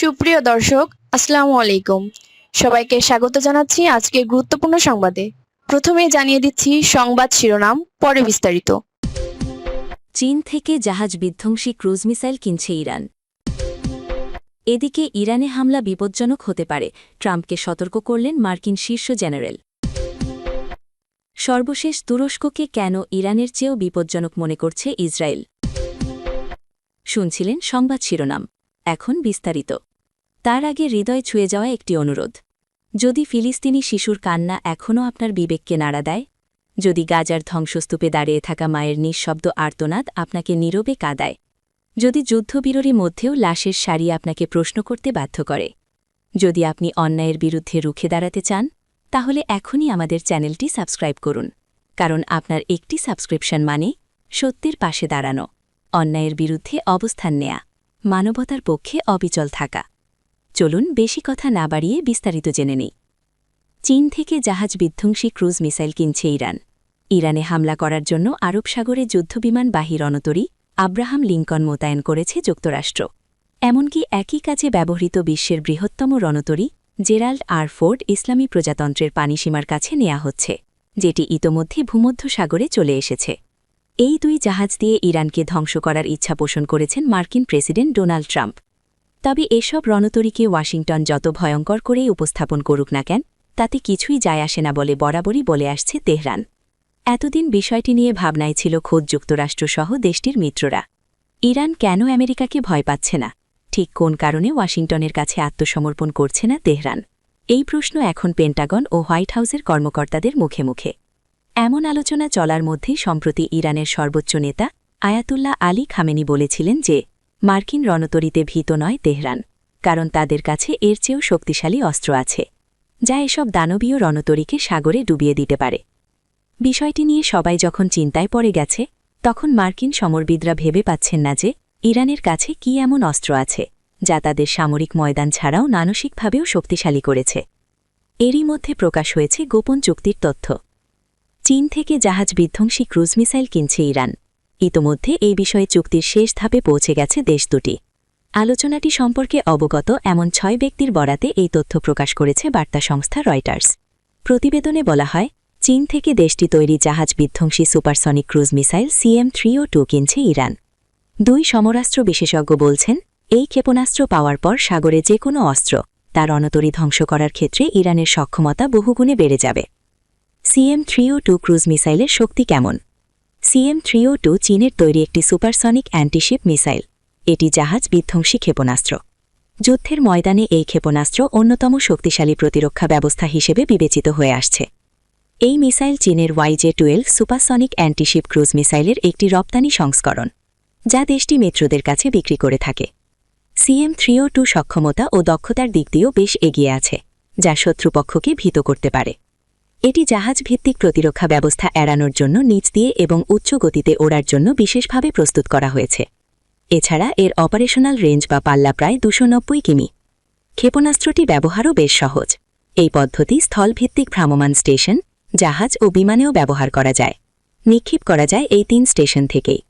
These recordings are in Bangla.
সুপ্রিয় দর্শক, আসসালামু আলাইকুম। সবাইকে স্বাগত জানাচ্ছি আজকের গুরুত্বপূর্ণ সংবাদে। প্রথমেই জানিয়ে দিচ্ছি সংবাদ শিরোনাম, পরে বিস্তারিত। চীন থেকে জাহাজ বিধ্বংসী ক্রুজ মিসাইল কিনছে ইরান। এদিকে ইরানে হামলা বিপজ্জনক হতে পারে, ট্রাম্পকে সতর্ক করলেন মার্কিন শীর্ষ জেনারেল। সর্বশেষ তুরস্ককে কেন ইরানের চেয়েও বিপজ্জনক মনে করছে ইসরায়েল। শুনছিলেন সংবাদ শিরোনাম, এখন বিস্তারিত। তার আগে হৃদয় ছুঁয়ে যাওয়া একটি অনুরোধ। যদি ফিলিস্তিনি শিশুর কান্না এখনও আপনার বিবেককে নাড়া দেয়, যদি গাজার ধ্বংসস্তূপে দাঁড়িয়ে থাকা মায়ের নিঃশব্দ আর্তনাদ আপনাকে নীরবে কাঁদায়, যদি যুদ্ধবিরোধী মধ্যেও লাশের সারি আপনাকে প্রশ্ন করতে বাধ্য করে, যদি আপনি অন্যায়ের বিরুদ্ধে রুখে দাঁড়াতে চান, তাহলে এখনই আমাদের চ্যানেলটি সাবস্ক্রাইব করুন। কারণ আপনার একটি সাবস্ক্রিপশন মানে সত্যের পাশে দাঁড়ানো, অন্যায়ের বিরুদ্ধে অবস্থান নেয়া, মানবতার পক্ষে অবিচল থাকা। চলুন বেশি কথা না বাড়িয়ে বিস্তারিত জেনে নেই। চীন থেকে জাহাজ বিধ্বংসী ক্রুজ মিসাইল কিনছে ইরান। ইরানে হামলা করার জন্য আরব সাগরে যুদ্ধবিমানবাহী রণতরী আব্রাহাম লিঙ্কন মোতায়েন করেছে যুক্তরাষ্ট্র। এমনকি একই কাজে ব্যবহৃত বিশ্বের বৃহত্তম রণতরী জেরাল্ড আর ফোর্ড ইসলামী প্রজাতন্ত্রের পানিসীমার কাছে নেওয়া হচ্ছে, যেটি ইতোমধ্যে ভূমধ্যসাগরে চলে এসেছে। এই দুই জাহাজ দিয়ে ইরানকে ধ্বংস করার ইচ্ছা পোষণ করেছেন মার্কিন প্রেসিডেন্ট ডোনাল্ড ট্রাম্প। তবে এসব রণতরীকে ওয়াশিংটন যত ভয়ঙ্কর করেই উপস্থাপন করুক না কেন, তাতে কিছুই যায় আসে না বলে বরাবরই বলে আসছে তেহরান। এতদিন বিষয়টি নিয়ে ভাবনায় ছিল খোদ যুক্তরাষ্ট্রসহ দেশটির মিত্ররা। ইরান কেন আমেরিকাকে ভয় পাচ্ছে না, ঠিক কোন কারণে ওয়াশিংটনের কাছে আত্মসমর্পণ করছে না তেহরান, এই প্রশ্ন এখন পেন্টাগন ও হোয়াইট হাউসের কর্মকর্তাদের মুখে মুখে। এমন আলোচনা চলার মধ্যেই সম্প্রতি ইরানের সর্বোচ্চ নেতা আয়াতুল্লাহ আলী খামেনি বলেছিলেন যে মার্কিন রণতরীতে ভীত নয় তেহরান, কারণ তাদের কাছে এর চেয়েও শক্তিশালী অস্ত্র আছে, যা এসব দানবীয় রণতরীকে সাগরে ডুবিয়ে দিতে পারে। বিষয়টি নিয়ে সবাই যখন চিন্তায় পড়ে গেছে, তখন মার্কিন সমরবিদরা ভেবে পাচ্ছেন না যে ইরানের কাছে কী এমন অস্ত্র আছে যা তাদের সামরিক ময়দান ছাড়াও মানসিকভাবেও শক্তিশালী করেছে। এরই মধ্যে প্রকাশ হয়েছে গোপন চুক্তির তথ্য। চীন থেকে জাহাজ বিধ্বংসী ক্রুজ মিসাইল কিনছে ইরান। ইতোমধ্যে এই বিষয়ে চুক্তির শেষ ধাপে পৌঁছে গেছে দেশ দুটি। আলোচনাটি সম্পর্কে অবগত এমন 6 ব্যক্তির বরাতে এই তথ্য প্রকাশ করেছে বার্তা সংস্থা রয়টার্স। প্রতিবেদনে বলা হয়, চীন থেকে দেশটি তৈরি জাহাজ বিধ্বংসী সুপারসনিক ক্রুজ মিসাইল CM-302 কিনছে ইরান। দুই সমরাস্ত্র বিশেষজ্ঞ বলছেন, এই ক্ষেপণাস্ত্র পাওয়ার পর সাগরে যে কোনো অস্ত্র তার রণতরী ধ্বংস করার ক্ষেত্রে ইরানের সক্ষমতা বহুগুণে বেড়ে যাবে। CM-302 ক্রুজ মিসাইলের শক্তি কেমন? CM-302 চীনের তৈরি একটি সুপারসনিক অ্যান্টিশিপ মিসাইল। এটি জাহাজ বিধ্বংসী ক্ষেপণাস্ত্র। যুদ্ধের ময়দানে এই ক্ষেপণাস্ত্র অন্যতম শক্তিশালী প্রতিরক্ষা ব্যবস্থা হিসেবে বিবেচিত হয়ে আসছে। এই মিসাইল চীনের YJ-12 সুপারসনিক অ্যান্টিশিপ ক্রুজ মিসাইলের একটি রপ্তানি সংস্করণ, যা দেশটি মিত্রদের কাছে বিক্রি করে থাকে। CM-302 সক্ষমতা ও দক্ষতার দিক দিয়েও বেশ এগিয়ে আছে, যা শত্রুপক্ষকে ভীত করতে পারে। এটি জাহাজ ভিত্তিক প্রতিরক্ষা ব্যবস্থা এড়ানোর জন্য নিচ দিয়ে এবং উচ্চ গতিতে ওড়ার জন্য বিশেষভাবে প্রস্তুত করা হয়েছে। এছাড়া এর অপারেশনাল রেঞ্জ বা পাল্লা প্রায় 290 কিমি। ক্ষেপণাস্ত্রটি ব্যবহারও বেশ সহজ। এই পদ্ধতি স্থলভিত্তিক ভ্রাম্যমাণ স্টেশন, জাহাজ ও বিমানেও ব্যবহার করা যায়। নিক্ষেপ করা যায় এই 3 স্টেশন থেকেই।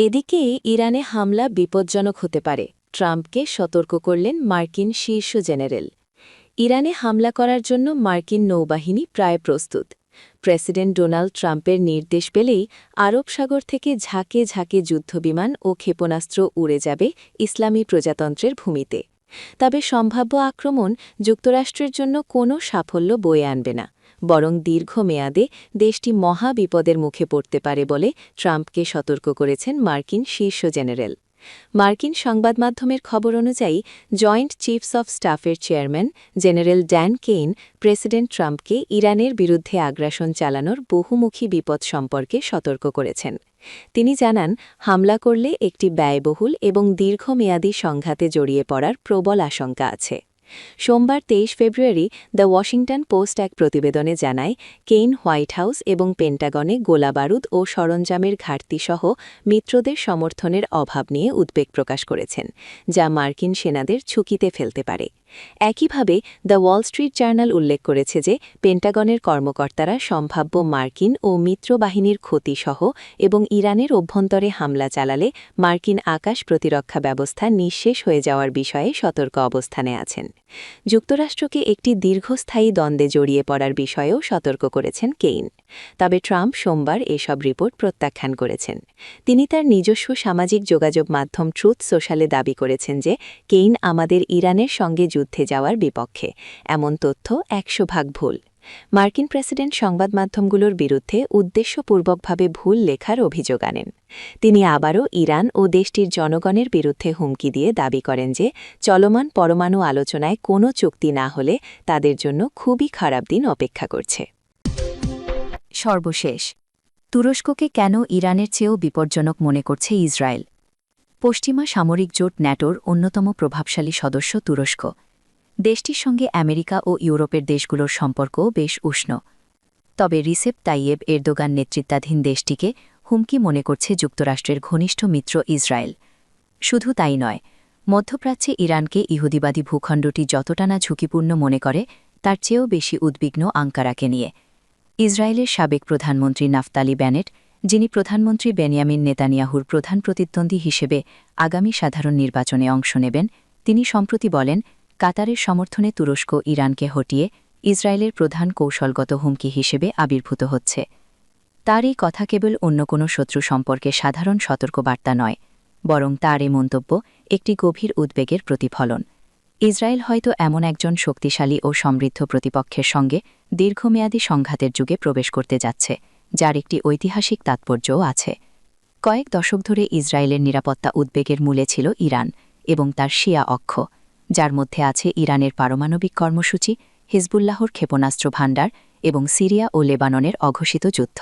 এদিকে ইরানে হামলা বিপজ্জনক হতে পারে, ট্রাম্পকে সতর্ক করলেন মার্কিন শীর্ষ জেনারেল। ইরানে হামলা করার জন্য মার্কিন নৌবাহিনী প্রায় প্রস্তুত। প্রেসিডেন্ট ডোনাল্ড ট্রাম্পের নির্দেশ পেলেই আরব সাগর থেকে ঝাঁকে ঝাঁকে যুদ্ধবিমান ও ক্ষেপণাস্ত্র উড়ে যাবে ইসলামী প্রজাতন্ত্রের ভূমিতে। তবে সম্ভাব্য আক্রমণ যুক্তরাষ্ট্রের জন্য কোনো সাফল্য বয়ে আনবে না, বরং দীর্ঘমেয়াদে দেশটি মহা বিপদের মুখে পড়তে পারে বলে ট্রাম্পকে সতর্ক করেছেন মার্কিন শীর্ষ জেনারেল। মার্কিন সংবাদমাধ্যমের খবর অনুযায়ী জয়েন্ট চিফস অব স্টাফের chairman general Dan Caine president ট্রাম্পকে ইরানের বিরুদ্ধে আগ্রাসন চালানোর বহুমুখী বিপদ সম্পর্কে সতর্ক করেছেন। তিনি জানান, হামলা করলে একটি ব্যয়বহুল এবং দীর্ঘমেয়াদী সংঘাতে জড়িয়ে পড়ার প্রবল আশঙ্কা আছে। সোমবার 23 ফেব্রুয়ারি দ্য ওয়াশিংটন পোস্ট এক প্রতিবেদনে জানায়, কেইন হোয়াইট হাউস এবং পেন্টাগনে গোলাবারুদ ও সরঞ্জামের ঘাটতিসহ মিত্রদের সমর্থনের অভাব নিয়ে উদ্বেগ প্রকাশ করেছেন, যা মার্কিন সেনাদের ঝুঁকিতে ফেলতে পারে। একইভাবে দ্য ওয়াল স্ট্রিট জার্নাল উল্লেখ করেছে যে পেন্টাগনের কর্মকর্তারা সম্ভাব্য মার্কিন ও মিত্র বাহিনীর ক্ষতিসহ এবং ইরানের অভ্যন্তরে হামলা চালালে মার্কিন আকাশ প্রতিরক্ষা ব্যবস্থা নিঃশেষ হয়ে যাওয়ার বিষয়ে সতর্ক অবস্থানে আছেন। যুক্তরাষ্ট্রকে একটি দীর্ঘস্থায়ী দ্বন্দ্বে জড়িয়ে পড়ার বিষয়েও সতর্ক করেছেন কেইন। তবে ট্রাম্প সোমবার এসব রিপোর্ট প্রত্যাখ্যান করেছেন। তিনি তার নিজস্ব সামাজিক যোগাযোগ মাধ্যম ট্রুথ সোশ্যালে দাবি করেছেন যে কেইন আমাদের ইরানের সঙ্গে যুদ্ধে যাওয়ার বিপক্ষে, এমন তথ্য ১০০% ভুল। মার্কিন প্রেসিডেন্ট সংবাদ মাধ্যমগুলোর বিরুদ্ধে উদ্দেশ্যপূর্বকভাবে ভুল লেখার অভিযোগ আনেন। তিনি আবারও ইরান ও দেশটির জনগণের বিরুদ্ধে হুমকি দিয়ে দাবি করেন যে চলমান পরমাণু আলোচনায় কোনো চুক্তি না হলে তাদের জন্য খুবই খারাপ দিন অপেক্ষা করছে। সর্বশেষ, তুরস্ককে কেন ইরানের চেয়েও বিপজ্জনক মনে করছে ইসরায়েল? পশ্চিমা সামরিক জোট ন্যাটোর অন্যতম প্রভাবশালী সদস্য তুরস্ক। দেশটির সঙ্গে আমেরিকা ও ইউরোপের দেশগুলোর সম্পর্কও বেশ উষ্ণ। তবে রিসেপ তাইয়েব এরদোগান নেতৃত্বাধীন দেশটিকে হুমকি মনে করছে যুক্তরাষ্ট্রের ঘনিষ্ঠ মিত্র ইসরায়েল। শুধু তাই নয়, মধ্যপ্রাচ্যে ইরানকে ইহুদিবাদী ভূখণ্ডটি যতটা না ঝুঁকিপূর্ণ মনে করে তার চেয়েও বেশি উদ্বিগ্ন আঙ্কারাকে নিয়ে। ইসরায়েলের সাবেক প্রধানমন্ত্রী নাফতালি বেনেট, যিনি প্রধানমন্ত্রী বেনিয়ামিন নেতানিয়াহুর প্রধান প্রতিদ্বন্দ্বী হিসেবে আগামী সাধারণ নির্বাচনে অংশ নেবেন, তিনি সম্প্রতি বলেন, কাতারের সমর্থনে তুরস্ক ইরানকে হটিয়ে ইসরায়েলের প্রধান কৌশলগত হুমকি হিসেবে আবির্ভূত হচ্ছে। তার এই কথা কেবল অন্য কোনো শত্রু সম্পর্কে সাধারণ সতর্কবার্তা নয়, বরং তার এ মন্তব্য একটি গভীর উদ্বেগের প্রতিফলন। ইসরায়েল হয়তো এমন একজন শক্তিশালী ও সমৃদ্ধ প্রতিপক্ষের সঙ্গে দীর্ঘমেয়াদী সংঘাতের যুগে প্রবেশ করতে যাচ্ছে, যার একটি ঐতিহাসিক তাৎপর্যও আছে। কয়েক দশক ধরে ইসরায়েলের নিরাপত্তা উদ্বেগের মূলে ছিল ইরান এবং তার শিয়া অক্ষ, যার মধ্যে আছে ইরানের পারমাণবিক কর্মসূচি, হিজবুল্লাহর ক্ষেপণাস্ত্র ভাণ্ডার এবং সিরিয়া ও লেবাননের অঘোষিত যুদ্ধ।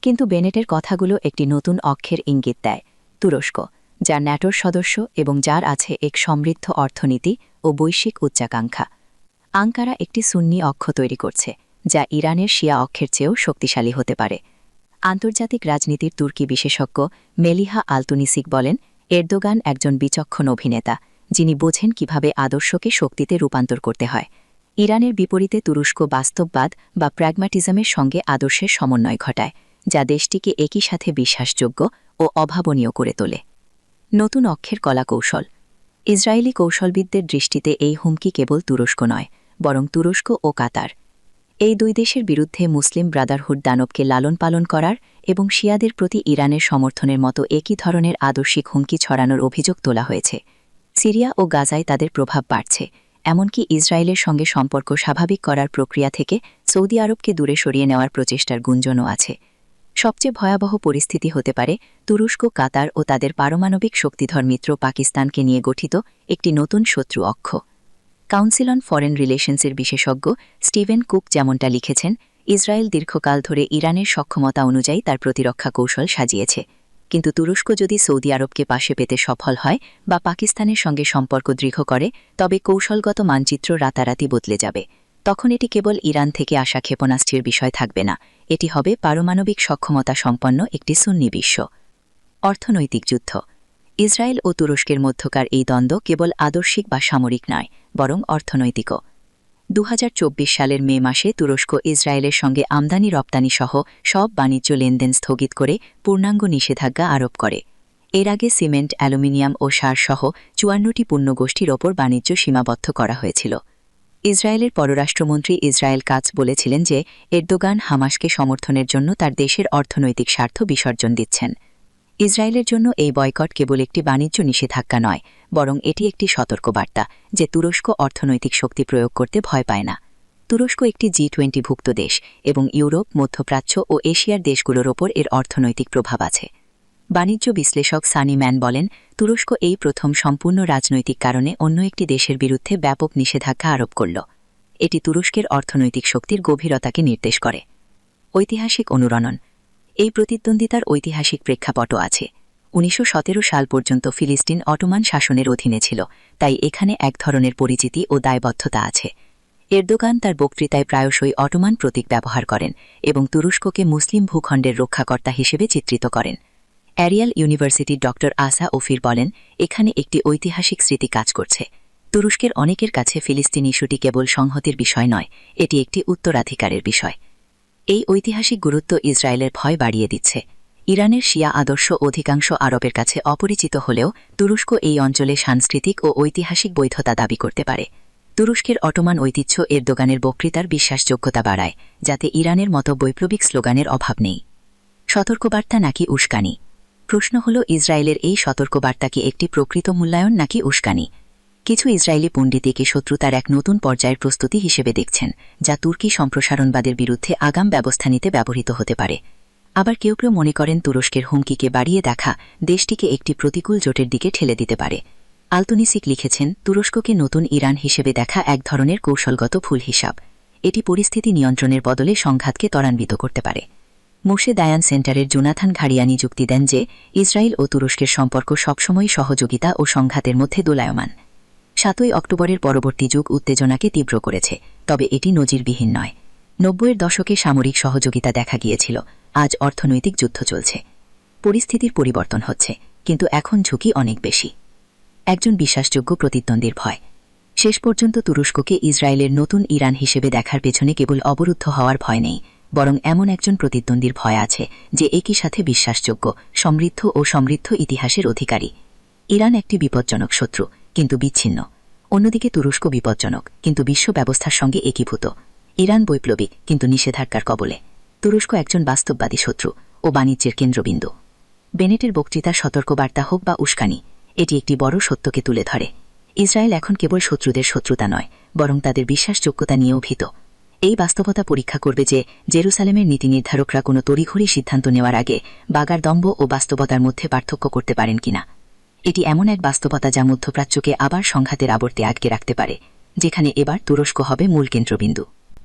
কিন্তু বেনেটের কথাগুলো একটি নতুন অক্ষের ইঙ্গিত দেয়, তুরস্ক, যা ন্যাটোর সদস্য এবং যার আছে এক সমৃদ্ধ অর্থনীতি ও বৈশ্বিক উচ্চাকাঙ্ক্ষা। আঙ্কারা একটি সুন্নি অক্ষ তৈরি করছে, যা ইরানের শিয়া অক্ষের চেয়েও শক্তিশালী হতে পারে। আন্তর্জাতিক রাজনীতির তুর্কি বিশেষজ্ঞ মেলিহা আলতুনিসিক বলেন, এরদোগান একজন বিচক্ষণ অভিনেতা, যিনি বোঝেন কিভাবে আদর্শকে শক্তিতে রূপান্তর করতে হয়। ইরানের বিপরীতে তুরস্ক বাস্তববাদ বা প্র্যাগম্যাটিজমের সঙ্গে আদর্শের সমন্বয় ঘটায়, যা দেশটিকে একই সাথে বিশ্বাসযোগ্য ও অভাবনীয় করে তোলে। নতুন অক্ষের কলাকৌশল। ইসরায়েলি কৌশলবিদদের দৃষ্টিতে এই হুমকি কেবল তুরস্ক নয়, বরং তুরস্ক ও কাতার। এই দুই দেশের বিরুদ্ধে মুসলিম ব্রাদারহুড দানবকে লালন পালন করার এবং শিয়াদের প্রতি ইরানের সমর্থনের মতো একই ধরনের আদর্শিক হুমকি ছড়ানোর অভিযোগ তোলা হয়েছে। সিরিয়া ও গাজায় তাদের প্রভাব বাড়ছে, এমনকি ইসরায়েলের সঙ্গে সম্পর্ক স্বাভাবিক করার প্রক্রিয়া থেকে সৌদি আরবকে দূরে সরিয়ে নেওয়ার প্রচেষ্টার গুঞ্জনও আছে। সবচেয়ে ভয়াবহ পরিস্থিতি হতে পারে তুরস্ক, কাতার ও তাদের পারমাণবিক শক্তিধর মিত্র পাকিস্তানকে নিয়ে গঠিত একটি নতুন শত্রু অক্ষ। কাউন্সিল অন ফরেন রিলেশনসের বিশেষজ্ঞ স্টিভেন কুক যেমনটা লিখেছেন, ইসরায়েল দীর্ঘকাল ধরে ইরানের সক্ষমতা অনুযায়ী তার প্রতিরক্ষা কৌশল সাজিয়েছে, কিন্তু তুরস্ক যদি সৌদি আরবকে পাশে পেতে সফল হয় বা পাকিস্তানের সঙ্গে সম্পর্ক দৃঢ় করে, তবে কৌশলগত মানচিত্র রাতারাতি বদলে যাবে। তখন এটি কেবল ইরান থেকে আসা ক্ষেপণাস্ত্রের বিষয় থাকবে না, এটি হবে পারমাণবিক সক্ষমতা সম্পন্ন একটি সুন্নি বিশ্ব। অর্থনৈতিক যুদ্ধ। ইসরায়েল ও তুরস্কের মধ্যকার এই দ্বন্দ্ব কেবল আদর্শিক বা সামরিক নয়, বরং অর্থনৈতিকও। ২০২৪ সালের মে মাসে তুরস্ক ইসরায়েলের সঙ্গে আমদানি রপ্তানি সহ সব বাণিজ্য লেনদেন স্থগিত করে পূর্ণাঙ্গ নিষেধাজ্ঞা আরোপ করে। এর আগে সিমেন্ট, অ্যালুমিনিয়াম ও সার সহ ৫৪টি পণ্যগোষ্ঠীর ওপর বাণিজ্য সীমাবদ্ধ করা হয়েছিল। ইসরায়েলের পররাষ্ট্রমন্ত্রী ইসরায়েল কাচ বলেছিলেন যে এরদোগান হামাসকে সমর্থনের জন্য তার দেশের অর্থনৈতিক স্বার্থ বিসর্জন দিচ্ছেন। ইসরায়েলের জন্য এই বয়কট কেবল একটি বাণিজ্য নিষেধাজ্ঞা নয়, বরং এটি একটি সতর্কবার্তা যে তুরস্ক অর্থনৈতিক শক্তি প্রয়োগ করতে ভয় পায় না। তুরস্ক একটি G20 ভুক্ত দেশ এবং ইউরোপ, মধ্যপ্রাচ্য ও এশিয়ার দেশগুলোর ওপর এর অর্থনৈতিক প্রভাব আছে। বাণিজ্য বিশ্লেষক সানি ম্যান বলেন, তুরস্ক এই প্রথম সম্পূর্ণ রাজনৈতিক কারণে অন্য একটি দেশের বিরুদ্ধে ব্যাপক নিষেধাজ্ঞা আরোপ করল। এটি তুরস্কের অর্থনৈতিক শক্তির গভীরতাকে নির্দেশ করে। ঐতিহাসিক অনুরণন। এই প্রতিদ্বন্দ্বিতার ঐতিহাসিক প্রেক্ষাপটও আছে। ১৯১৭ সাল পর্যন্ত ফিলিস্তিন অটোমান শাসনের অধীনে ছিল, তাই এখানে এক ধরনের পরিচিতি ও দায়বদ্ধতা আছে। এরদোগান তার বক্তৃতায় প্রায়শই অটোমান প্রতীক ব্যবহার করেন এবং তুরস্ককে মুসলিম ভূখণ্ডের রক্ষাকর্তা হিসেবে চিত্রিত করেন। অ্যারিয়াল ইউনিভার্সিটির ড. আসা ওফির বলেন, এখানে একটি ঐতিহাসিক স্মৃতি কাজ করছে। তুরস্কের অনেকের কাছে ফিলিস্তিন ইস্যুটি কেবল সংহতির বিষয় নয়, এটি একটি উত্তরাধিকারের বিষয়। এই ঐতিহাসিক গুরুত্ব ইসরায়েলের ভয় বাড়িয়ে দিচ্ছে। ইরানের শিয়া আদর্শ অধিকাংশ আরবের কাছে অপরিচিত হলেও তুরস্ক এই অঞ্চলে সাংস্কৃতিক ও ঐতিহাসিক বৈধতা দাবি করতে পারে। তুরস্কের অটোমান ঐতিহ্য এরদোগানের বক্তৃতার বিশ্বাসযোগ্যতা বাড়ায়, যাতে ইরানের মতো বৈপ্লবিক স্লোগানের অভাব নেই। সতর্কবার্তা নাকি উস্কানি? প্রশ্ন হল, ইসরায়েলের এই সতর্কবার্তা কি একটি প্রকৃত মূল্যায়ন নাকি উস্কানি? কিছু ইসরায়েলি পণ্ডিতকে শত্রুতার এক নতুন পর্যায়ের প্রস্তুতি হিসেবে দেখছেন, যা তুর্কি সম্প্রসারণবাদের বিরুদ্ধে আগাম ব্যবস্থা নিতে ব্যবহৃত হতে পারে। আবার কেউ কেউ মনে করেন তুরস্কের হুমকিকে বাড়িয়ে দেখা দেশটিকে একটি প্রতিকূল জোটের দিকে ঠেলে দিতে পারে। আলতুনিসিক লিখেছেন, তুরস্ককে নতুন ইরান হিসেবে দেখা এক ধরনের কৌশলগত ভুল হিসাব। এটি পরিস্থিতি নিয়ন্ত্রণের বদলে সংঘাতকে ত্বরান্বিত করতে পারে। মোশে দায়ান সেন্টারের জোনাথান ঘাড়িয়ানি যুক্তি দেন যে ইসরায়েল ও তুরস্কের সম্পর্ক সবসময় সহযোগিতা ও সংঘাতের মধ্যে দোলায়মান। ৭ই অক্টোবরের পরবর্তী যুগ উত্তেজনাকে তীব্র করেছে, তবে এটি নজিরবিহীন নয়। ৯০-এর দশকে সামরিক সহযোগিতা দেখা গিয়েছিল, আজ অর্থনৈতিক যুদ্ধ চলছে। পরিস্থিতির পরিবর্তন হচ্ছে, কিন্তু এখন ঝুঁকি অনেক বেশি। একজন বিশ্বাসযোগ্য প্রতিদ্বন্দ্বীর ভয়। শেষ পর্যন্ত তুরস্ককে ইসরায়েলের নতুন ইরান হিসেবে দেখার পেছনে কেবল অবরুদ্ধ হওয়ার ভয় নেই, বরং এমন একজন প্রতিদ্বন্দ্বীর ভয় আছে যে একই সাথে বিশ্বাসযোগ্য, সমৃদ্ধ ইতিহাসের অধিকারী। ইরান একটি বিপজ্জনক শত্রু, কিন্তু বিচ্ছিন্ন। অন্যদিকে তুরস্ক বিপজ্জনক, কিন্তু বিশ্ব ব্যবস্থার সঙ্গে একীভূত। ইরান বৈপ্লবিক, কিন্তু নিষেধাজ্ঞার কবলে। তুরস্ক একজন বাস্তববাদী শত্রু ও বাণিজ্যের কেন্দ্রবিন্দু। বেনেটের বক্তৃতার সতর্কবার্তা হোক বা উস্কানি, এটি একটি বড় সত্যকে তুলে ধরে। ইসরায়েল এখন কেবল শত্রুদের শত্রুতা নয়, বরং তাদের বিশ্বাসযোগ্যতা নিয়েও ভীত। এই বাস্তবতা পরীক্ষা করবে যে জেরুসালেমের নীতিনির্ধারকরা কোনো তড়িঘড়ি সিদ্ধান্ত নেওয়ার আগে বাগার দম্ভ ও বাস্তবতার মধ্যে পার্থক্য করতে পারেন কিনা। এটি এমন এক বাস্তবতা যা মধ্যপ্রাচ্যকে আবার সংঘাতের আবর্তে আটকে রাখতে পারে, যেখানে এবার তুরস্ক হবে মূল কেন্দ্রবিন্দু।